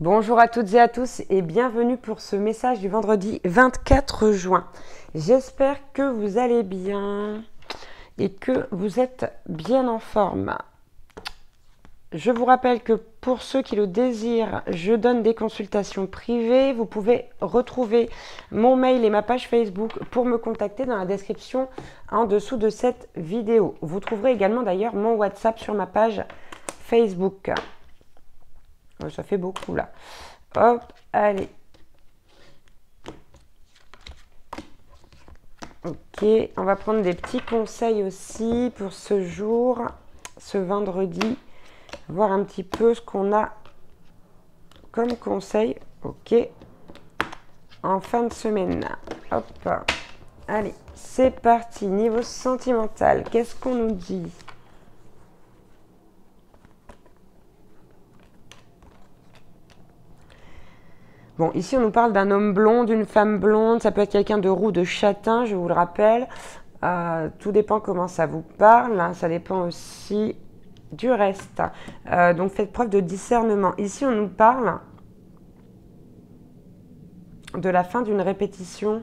Bonjour à toutes et à tous et bienvenue pour ce message du vendredi 24 juin. J'espère que vous allez bien et que vous êtes bien en forme. Je vous rappelle que pour ceux qui le désirent, je donne des consultations privées. Vous pouvez retrouver mon mail et ma page Facebook pour me contacter dans la description en dessous de cette vidéo. Vous trouverez également d'ailleurs mon WhatsApp sur ma page Facebook. Ça fait beaucoup là. Hop, allez. Ok, on va prendre des petits conseils aussi pour ce jour, ce vendredi. Voir un petit peu ce qu'on a comme conseil. Ok, en fin de semaine. Hop, allez, c'est parti. Niveau sentimental, qu'est-ce qu'on nous dit ? Bon, ici, on nous parle d'un homme blond, d'une femme blonde. Ça peut être quelqu'un de roux, de châtain, je vous le rappelle. Tout dépend comment ça vous parle. Hein. Ça dépend aussi du reste. Donc, faites preuve de discernement. Ici, on nous parle de la fin d'une répétition.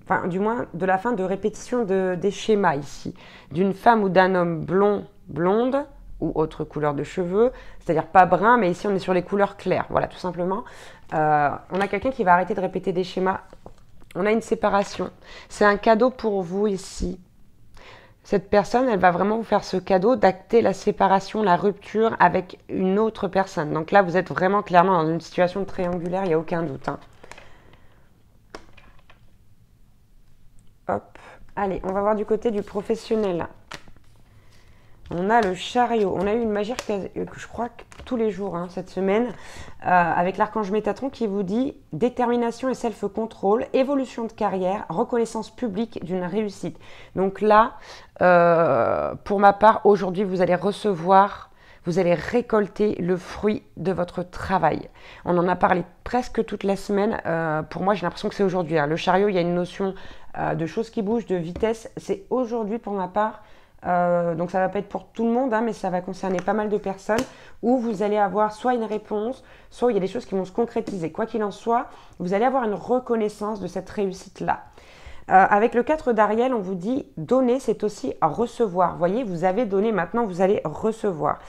Enfin, du moins, de la fin de répétition des schémas ici. D'une femme ou d'un homme blond, blonde, ou autre couleur de cheveux, c'est-à-dire pas brun, mais ici on est sur les couleurs claires, voilà, tout simplement. On a quelqu'un qui va arrêter de répéter des schémas. On a une séparation. C'est un cadeau pour vous ici. Cette personne, elle va vraiment vous faire ce cadeau d'acter la séparation, la rupture avec une autre personne. Donc là, vous êtes vraiment clairement dans une situation triangulaire, il n'y a aucun doute. Hein. Hop, allez, on va voir du côté du professionnel. On a le chariot. On a eu une magie que je crois que tous les jours hein, cette semaine, avec l'archange Métatron qui vous dit détermination et self-control, évolution de carrière, reconnaissance publique d'une réussite. Donc là, pour ma part, aujourd'hui, vous allez recevoir, vous allez récolter le fruit de votre travail. On en a parlé presque toute la semaine. Pour moi, j'ai l'impression que c'est aujourd'hui. Hein. Le chariot, il y a une notion de choses qui bougent, de vitesse. C'est aujourd'hui pour ma part. Donc ça va pas être pour tout le monde, hein, mais ça va concerner pas mal de personnes où vous allez avoir soit une réponse, soit il y a des choses qui vont se concrétiser. Quoi qu'il en soit, vous allez avoir une reconnaissance de cette réussite-là. Avec le 4 d'Ariel, on vous dit donner, c'est aussi recevoir. Vous voyez, vous avez donné, maintenant vous allez recevoir.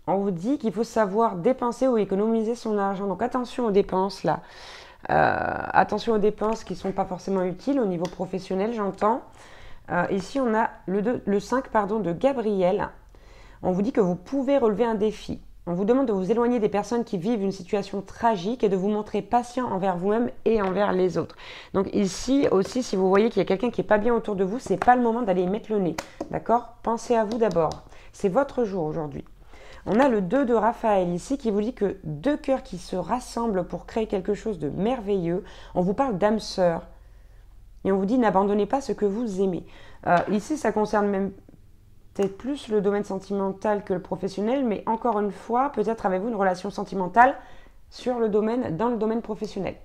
On vous dit qu'il faut savoir dépenser ou économiser son argent. Donc attention aux dépenses là. Attention aux dépenses qui ne sont pas forcément utiles au niveau professionnel, j'entends. Ici, on a le 5 de Gabriel. On vous dit que vous pouvez relever un défi. On vous demande de vous éloigner des personnes qui vivent une situation tragique et de vous montrer patient envers vous-même et envers les autres. Donc ici aussi, si vous voyez qu'il y a quelqu'un qui n'est pas bien autour de vous, ce n'est pas le moment d'aller y mettre le nez. D'accord ? Pensez à vous d'abord. C'est votre jour aujourd'hui. On a le 2 de Raphaël ici qui vous dit que deux cœurs qui se rassemblent pour créer quelque chose de merveilleux. On vous parle d'âme sœur. Et on vous dit n'abandonnez pas ce que vous aimez. Ici, ça concerne même peut-être plus le domaine sentimental que le professionnel, mais encore une fois, peut-être avez-vous une relation sentimentale dans le domaine professionnel.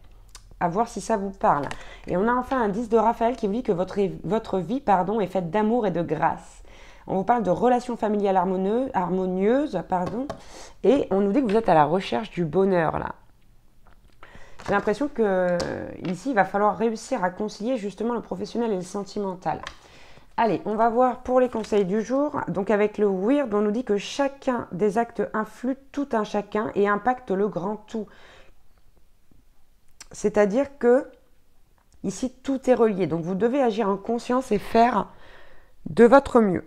À voir si ça vous parle. Et on a enfin un 10 de Raphaël qui vous dit que votre vie est faite d'amour et de grâce. On vous parle de relations familiales harmonieuses, et on nous dit que vous êtes à la recherche du bonheur, là. J'ai l'impression que ici, il va falloir réussir à concilier justement le professionnel et le sentimental. Allez, on va voir pour les conseils du jour. Donc avec le Weird, on nous dit que chacun des actes influe tout un chacun et impacte le grand tout. C'est-à-dire que ici, tout est relié. Donc vous devez agir en conscience et faire de votre mieux.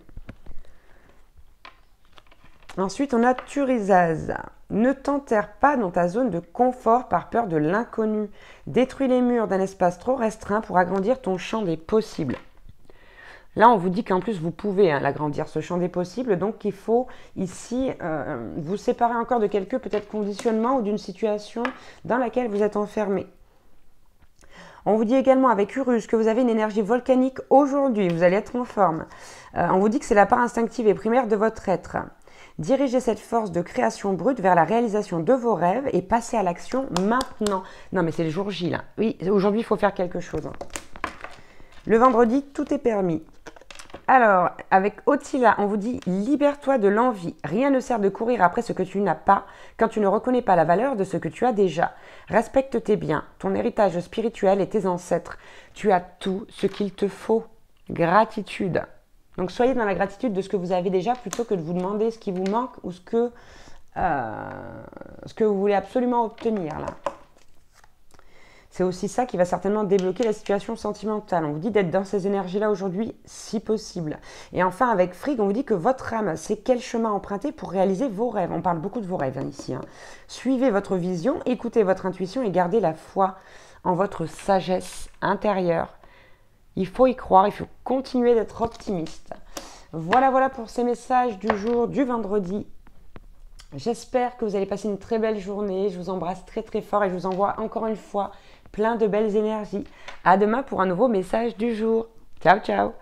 Ensuite, on a Turizaz. Ne t'enterre pas dans ta zone de confort par peur de l'inconnu. Détruis les murs d'un espace trop restreint pour agrandir ton champ des possibles. Là, on vous dit qu'en plus, vous pouvez l'agrandir, ce champ des possibles. Donc, il faut ici vous séparer encore de quelques peut-être conditionnements ou d'une situation dans laquelle vous êtes enfermé. On vous dit également avec Urus que vous avez une énergie volcanique aujourd'hui. Vous allez être en forme. On vous dit que c'est la part instinctive et primaire de votre être. Dirigez cette force de création brute vers la réalisation de vos rêves et passez à l'action maintenant. Non, mais c'est le jour J, là. Oui, aujourd'hui, il faut faire quelque chose. Le vendredi, tout est permis. Alors, avec Otila, on vous dit libère-toi de l'envie. Rien ne sert de courir après ce que tu n'as pas quand tu ne reconnais pas la valeur de ce que tu as déjà. Respecte tes biens, ton héritage spirituel et tes ancêtres. Tu as tout ce qu'il te faut. Gratitude. Donc, soyez dans la gratitude de ce que vous avez déjà plutôt que de vous demander ce qui vous manque ou ce que vous voulez absolument obtenir là. C'est aussi ça qui va certainement débloquer la situation sentimentale. On vous dit d'être dans ces énergies-là aujourd'hui, si possible. Et enfin, avec Frigg, on vous dit que votre âme sait quel chemin emprunter pour réaliser vos rêves. On parle beaucoup de vos rêves ici. Suivez votre vision, écoutez votre intuition et gardez la foi en votre sagesse intérieure. Il faut y croire, il faut continuer d'être optimiste. Voilà pour ces messages du jour, du vendredi. J'espère que vous allez passer une très belle journée. Je vous embrasse très très fort et je vous envoie encore une fois plein de belles énergies. À demain pour un nouveau message du jour. Ciao, ciao!